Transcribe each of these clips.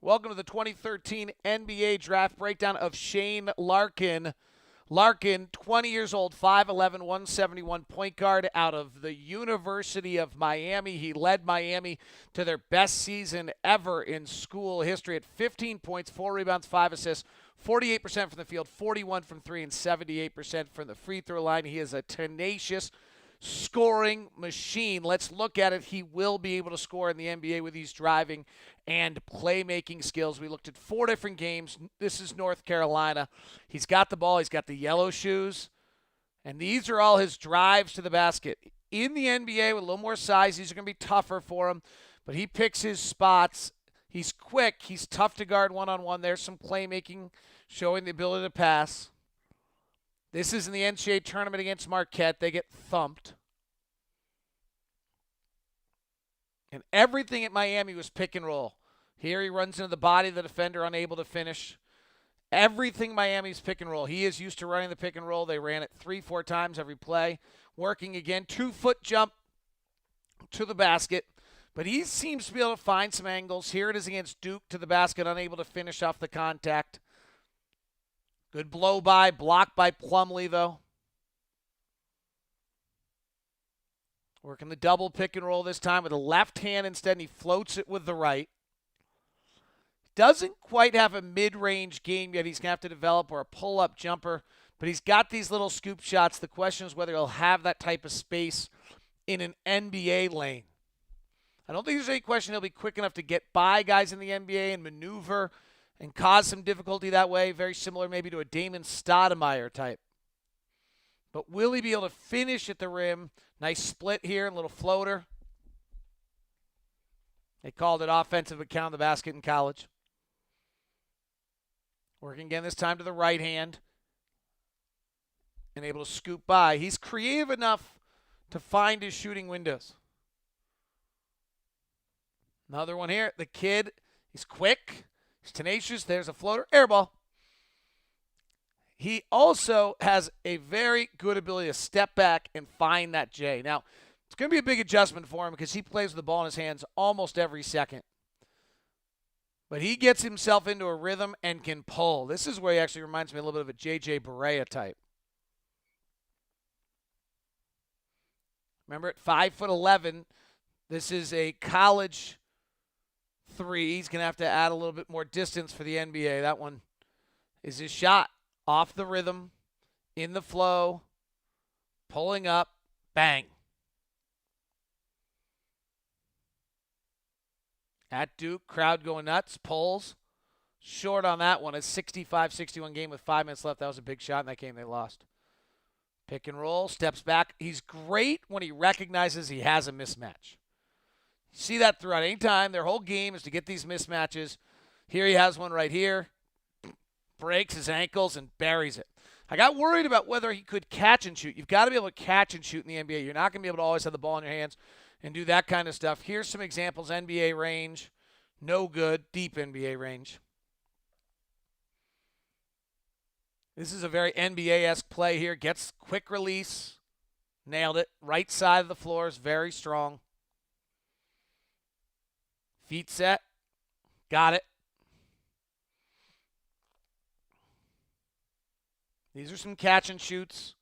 Welcome to the 2013 NBA Draft Breakdown of Shane Larkin. Larkin, 20 years old, 5'11", 171 point guard out of the University of Miami. He led Miami to their best season ever in school history at 15 points, 4 rebounds, 5 assists, 48% from the field, 41 from 3, and 78% from the free throw line. He is a tenacious scoring machine. Let's look at it. He will be able to score in the NBA with these driving and playmaking skills. We looked at 4 different games. This is North Carolina. He's got the ball. He's got the yellow shoes. And these are all his drives to the basket. In the NBA with a little more size, these are going to be tougher for him. But he picks his spots. He's quick. He's tough to guard one-on-one. There's some playmaking showing the ability to pass. This is in the NCAA tournament against Marquette. They get thumped. And everything at Miami was pick and roll. Here he runs into the body of the defender, unable to finish. Everything Miami's pick and roll. He is used to running the pick and roll. They ran it 3-4 times every play. Working again, 2-foot jump to the basket. But he seems to be able to find some angles. Here it is against Duke to the basket, unable to finish off the contact. Good blow by, blocked by Plumlee, though. Working the double pick and roll this time with the left hand instead, and he floats it with the right. Doesn't quite have a mid-range game yet. He's going to have to develop, or a pull-up jumper. But he's got these little scoop shots. The question is whether he'll have that type of space in an NBA lane. I don't think there's any question he'll be quick enough to get by guys in the NBA and maneuver and cause some difficulty that way. Very similar maybe to a Damon Stoudemire type. But will he be able to finish at the rim? Nice split here, a little floater. They called it offensive but counted the basket in college. Working again this time to the right hand. And able to scoop by. He's creative enough to find his shooting windows. Another one here. The kid, he's quick. He's tenacious. There's a floater. Air ball. He also has a very good ability to step back and find that J. Now, it's going to be a big adjustment for him because he plays with the ball in his hands almost every second. But he gets himself into a rhythm and can pull. This is where he actually reminds me a little bit of a J.J. Barea type. Remember, at 5'11", this is a college three. He's going to have to add a little bit more distance for the NBA. That one is his shot. Off the rhythm, in the flow, pulling up, bang. At Duke, crowd going nuts, pulls. Short on that one. A 65-61 game with 5 minutes left. That was a big shot in that game they lost. Pick and roll, steps back. He's great when he recognizes he has a mismatch. You see that throughout. Anytime their whole game is to get these mismatches. Here he has one right here. Breaks his ankles and buries it. I got worried about whether he could catch and shoot. You've got to be able to catch and shoot in the NBA. You're not going to be able to always have the ball in your hands and do that kind of stuff. Here's some examples. NBA range, no good. Deep NBA range. This is a very NBA-esque play here. Gets quick release. Nailed it. Right side of the floor is very strong. Feet set. Got it. These are some catch and shoots.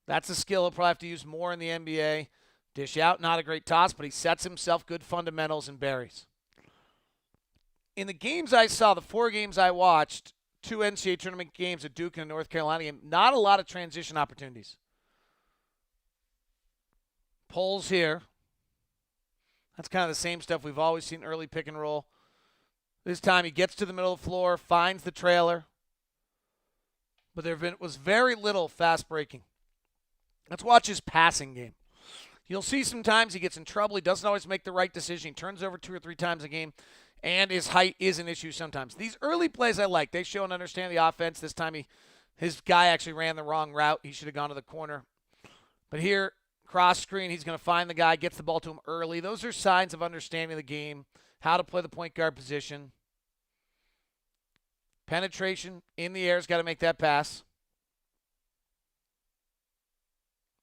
That's a skill he'll probably have to use more in the NBA. Dish out, not a great toss, but he sets himself good fundamentals and buries. In the games I saw, the 4 games I watched, 2 NCAA tournament games at Duke and North Carolina game, not a lot of transition opportunities. Pulls here. That's kind of the same stuff we've always seen, early pick and roll. This time he gets to the middle of the floor, finds the trailer. But there was very little fast breaking. Let's watch his passing game. You'll see sometimes he gets in trouble. He doesn't always make the right decision. He turns over 2 or 3 times a game, and his height is an issue sometimes. These early plays I like. They show and understand the offense. This time his guy actually ran the wrong route. He should have gone to the corner. But here, cross screen, he's going to find the guy, gets the ball to him early. Those are signs of understanding the game, how to play the point guard position. Penetration in the air has got to make that pass.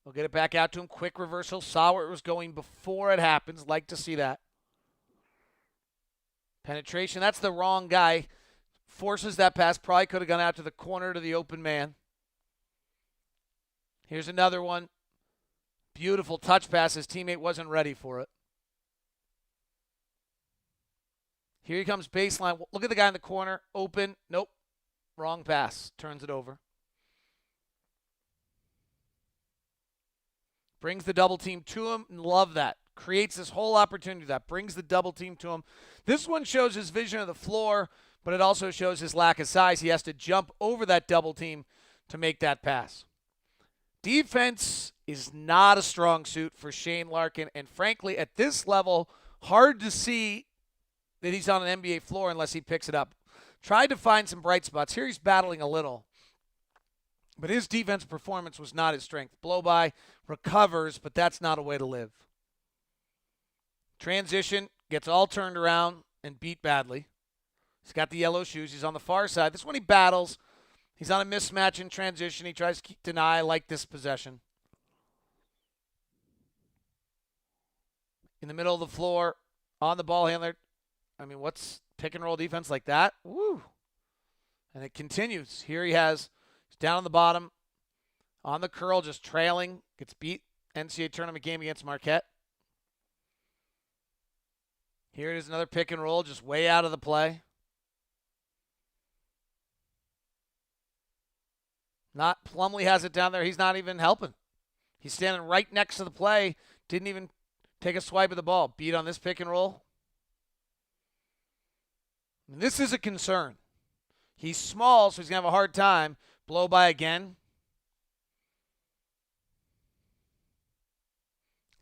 We'll get it back out to him. Quick reversal. Saw where it was going before it happens. Like to see that. Penetration, that's the wrong guy. Forces that pass. Probably could have gone out to the corner to the open man. Here's another one. Beautiful touch pass. His teammate wasn't ready for it. Here he comes baseline. Look at the guy in the corner. Open. Nope. Wrong pass. Turns it over. Brings the double team to him. Love that. Creates this whole opportunity that brings the double team to him. This one shows his vision of the floor, but it also shows his lack of size. He has to jump over that double team to make that pass. Defense is not a strong suit for Shane Larkin, and frankly, at this level, hard to see that he's on an NBA floor unless he picks it up. Tried to find some bright spots. Here he's battling a little, but his defense performance was not his strength. Blow by, recovers, but that's not a way to live. Transition, gets all turned around and beat badly. He's got the yellow shoes. He's on the far side. This one he battles. He's on a mismatch in transition. He tries to deny like this possession. In the middle of the floor, on the ball handler. I mean, what's pick and roll defense like that? Woo. And it continues. Here he's down on the bottom, on the curl, just trailing. Gets beat. NCAA tournament game against Marquette. Here it is, another pick and roll, just way out of the play. Not Plumlee has it down there. He's not even helping. He's standing right next to the play. Didn't even take a swipe of the ball. Beat on this pick and roll. And this is a concern. He's small, so he's going to have a hard time. Blow by again.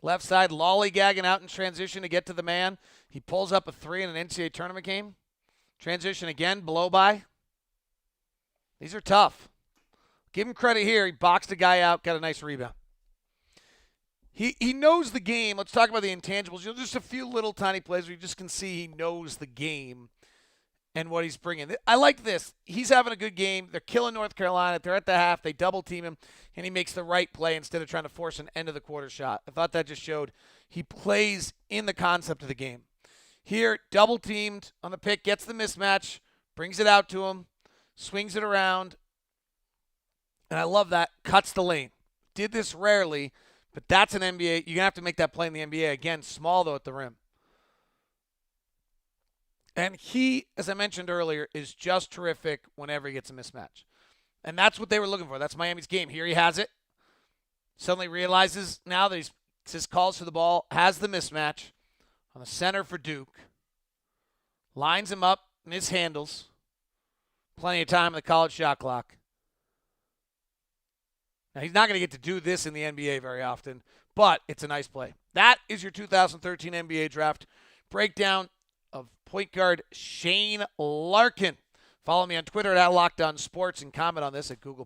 Left side, lollygagging out in transition to get to the man. He pulls up a three in an NCAA tournament game. Transition again, blow by. These are tough. Give him credit here. He boxed a guy out, got a nice rebound. He knows the game. Let's talk about the intangibles. Just a few little tiny plays where you just can see he knows the game and what he's bringing. I like this. He's having a good game. They're killing North Carolina. They're at the half. They double team him, and he makes the right play instead of trying to force an end of the quarter shot. I thought that just showed he plays in the concept of the game. Here, double teamed on the pick, gets the mismatch, brings it out to him, swings it around, and I love that. Cuts the lane. Did this rarely, but that's an NBA. You're going to have to make that play in the NBA. Again, small, though, at the rim. And he, as I mentioned earlier, is just terrific whenever he gets a mismatch. And that's what they were looking for. That's Miami's game. Here he has it. Suddenly realizes now that his calls for the ball, has the mismatch on the center for Duke. Lines him up, mishandles. Plenty of time in the college shot clock. Now, he's not going to get to do this in the NBA very often, but it's a nice play. That is your 2013 NBA draft breakdown of point guard Shane Larkin. Follow me on Twitter at LockedOnSports and comment on this at Google+.